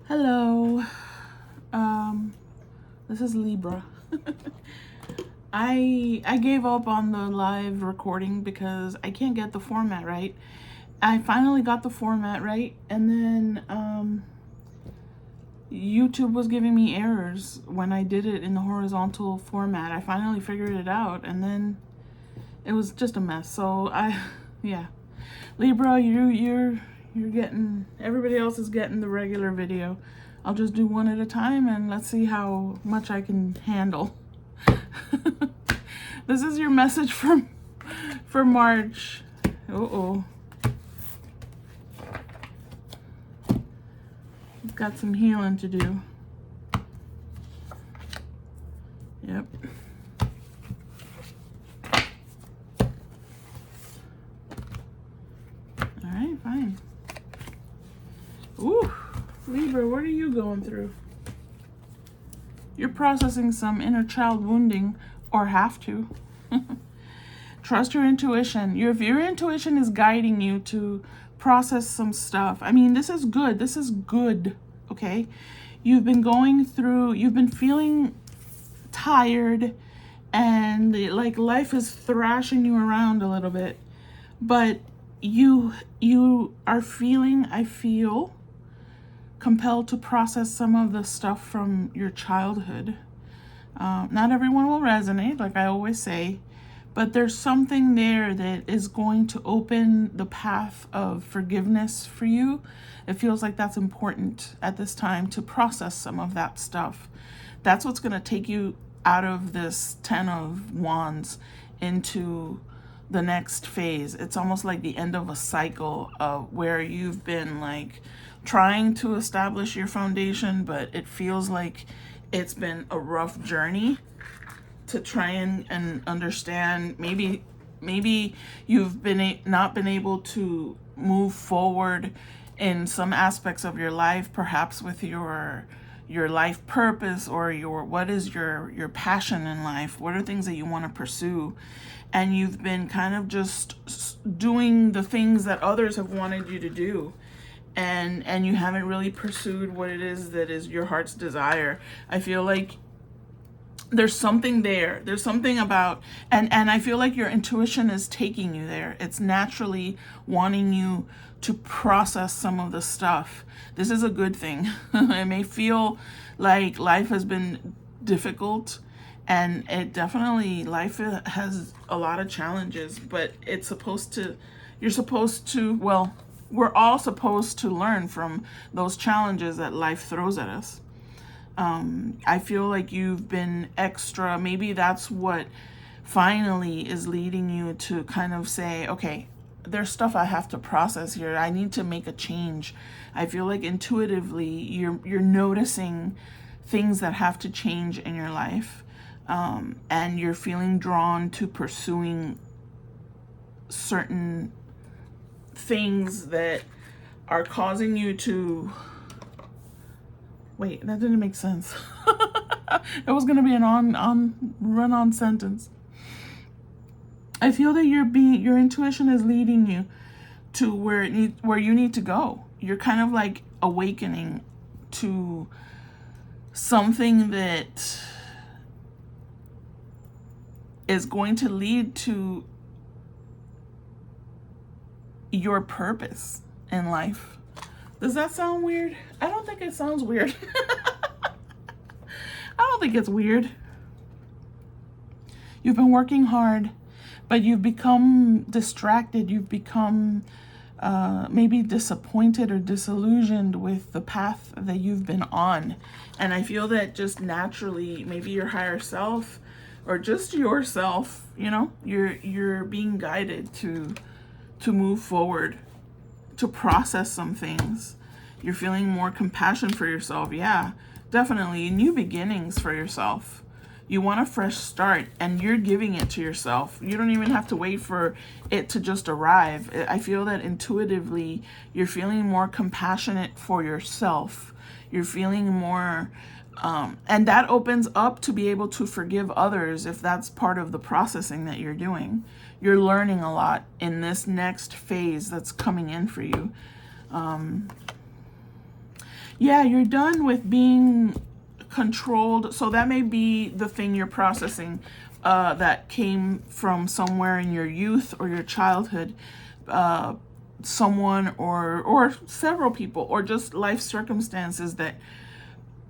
Hello. This is Libra. I gave up on the live recording because I can't get the format right. I finally got the format right, and then YouTube was giving me errors when I did it in the horizontal format. I finally figured it out, and then it was just a mess. So yeah, Libra, you're getting, everybody else is getting the regular video. I'll just do one at a time and let's see how much I can handle. This is your message for March. Uh-oh. We've got some healing to do. Yep. All right, fine. Ooh, Libra, what are you going through? You're processing some inner child wounding, or have to. Trust your intuition. If your intuition is guiding you to process some stuff, I mean, this is good. This is good, okay? You've been going through, you've been feeling tired, and like life is thrashing you around a little bit. But you are feeling, I feel, compelled to process some of the stuff from your childhood. Not everyone will resonate, like I always say, but there's something there that is going to open the path of forgiveness for you. It feels like that's important at this time to process some of that stuff. That's what's going to take you out of this 10 of Wands into the next phase. It's almost like the end of a cycle of where you've been like trying to establish your foundation, but it feels like it's been a rough journey to try and understand. Maybe you've not been able to move forward in some aspects of your life, perhaps with your life purpose, or what is your passion in life? What are things that you want to pursue? And you've been kind of just doing the things that others have wanted you to do. And you haven't really pursued what it is that is your heart's desire. I feel like there's something there. There's something about, and I feel like your intuition is taking you there. It's naturally wanting you to process some of the stuff. This is a good thing. It may feel like life has been difficult, and it definitely, life has a lot of challenges, but it's supposed to, you're supposed to, well, we're all supposed to learn from those challenges that life throws at us. I feel like you've been extra, maybe that's what finally is leading you to kind of say, okay, there's stuff I have to process here. I need to make a change. I feel like intuitively you're noticing things that have to change in your life. And you're feeling drawn to pursuing certain things that are causing you to, wait, that didn't make sense. It was going to be an run-on sentence. I feel that your intuition is leading you to where you need to go. You're kind of like awakening to something that is going to lead to your purpose in life. Does that sound weird? I don't think it sounds weird. I don't think it's weird. You've been working hard, but you've become distracted. You've become maybe disappointed or disillusioned with the path that you've been on. And I feel that just naturally, maybe your higher self or just yourself, you know, you're being guided to move forward, to process some things. You're feeling more compassion for yourself. Yeah, definitely. New beginnings for yourself. You want a fresh start, and you're giving it to yourself. You don't even have to wait for it to just arrive. I feel that intuitively you're feeling more compassionate for yourself. You're feeling more, and that opens up to be able to forgive others if that's part of the processing that you're doing. You're learning a lot in this next phase that's coming in for you. Yeah, you're done with being controlled. So that may be the thing you're processing that came from somewhere in your youth or your childhood. Someone or several people, or just life circumstances that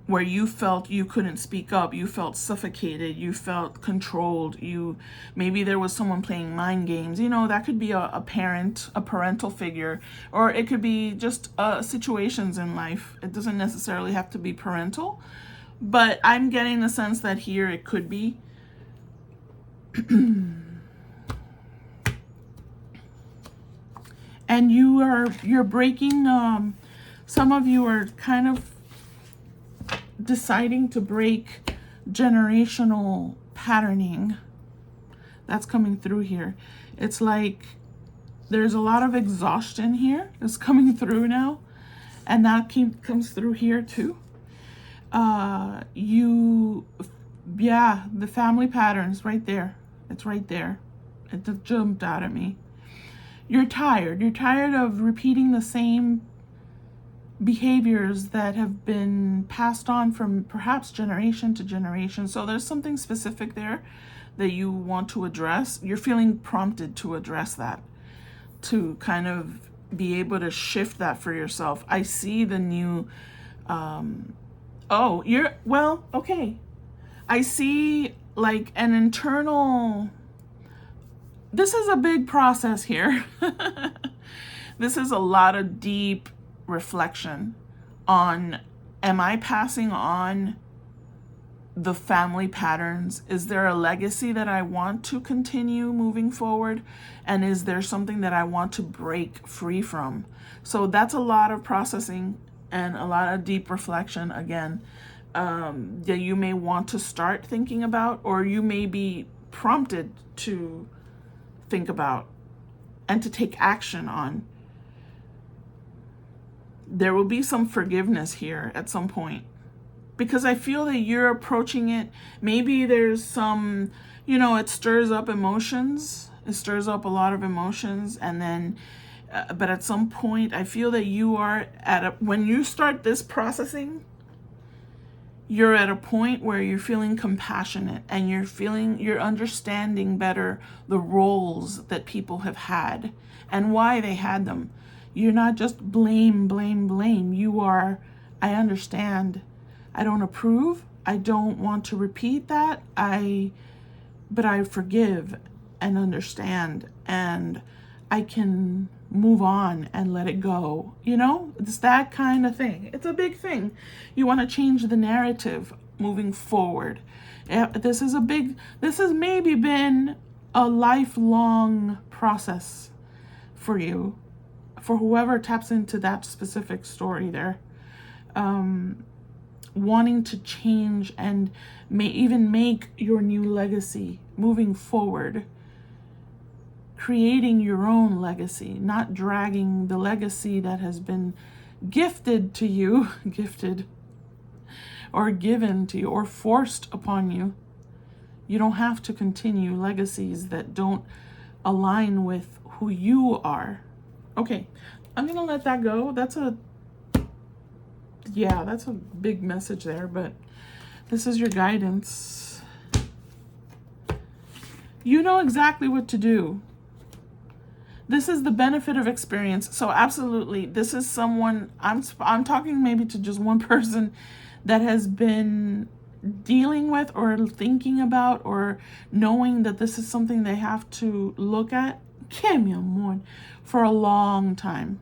where you felt you couldn't speak up, you felt suffocated, you felt controlled, you maybe there was someone playing mind games. You know, that could be a parent, a parental figure, or it could be just situations in life. It doesn't necessarily have to be parental, but I'm getting the sense that here it could be. And you're breaking, some of you are kind of deciding to break generational patterning. That's coming through here. It's like there's a lot of exhaustion here that's coming through now, and that comes through here too. The family patterns right there. It's right there. It just jumped out at me. You're tired. You're tired of repeating the same behaviors that have been passed on from perhaps generation to generation. So there's something specific there that you want to address. You're feeling prompted to address that, to kind of be able to shift that for yourself. I see the new, okay. I see like an internal, this is a big process here. This is a lot of deep reflection on, am I passing on the family patterns? Is there a legacy that I want to continue moving forward? And is there something that I want to break free from? So that's a lot of processing and a lot of deep reflection again, that you may want to start thinking about, or you may be prompted to think about and to take action on. There will be some forgiveness here at some point, because I feel that you're approaching it. Maybe there's some, it stirs up emotions. It stirs up a lot of emotions. And then, but at some point, I feel that you are when you start this processing, you're at a point where you're feeling compassionate, and you're understanding better the roles that people have had and why they had them. You're not just blame. You are, I understand. I don't approve. I don't want to repeat that. But I forgive and understand, and I can move on and let it go. It's that kind of thing. It's a big thing. You want to change the narrative moving forward. This has maybe been a lifelong process for you, for whoever taps into that specific story there. Wanting to change and may even make your new legacy moving forward. Creating your own legacy, not dragging the legacy that has been gifted to you, or given to you, or forced upon you. You don't have to continue legacies that don't align with who you are. Okay, I'm gonna let that go. That's a big message there, but this is your guidance. You know exactly what to do. This is the benefit of experience. So absolutely, this is someone, I'm talking maybe to just one person that has been dealing with or thinking about or knowing that this is something they have to look at for a long time.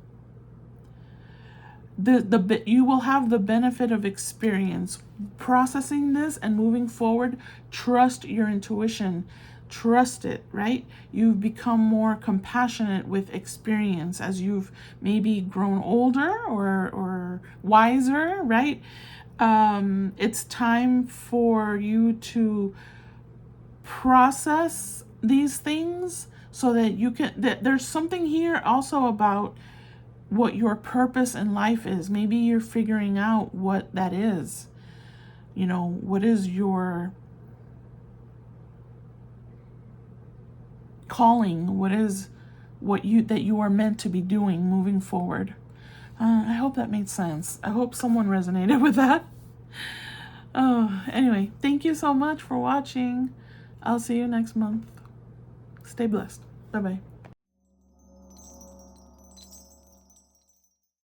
You will have the benefit of experience processing this and moving forward. Trust your intuition. Trust it, right? You've become more compassionate with experience as you've maybe grown older or wiser, right? It's time for you to process these things so that you can, there's something here also about what your purpose in life is. Maybe you're figuring out what that is. What is your calling? What is that you are meant to be doing moving forward? I hope that made sense. I hope someone resonated with that. Oh, anyway, thank you so much for watching. I'll see you next month. Stay blessed. Bye-bye.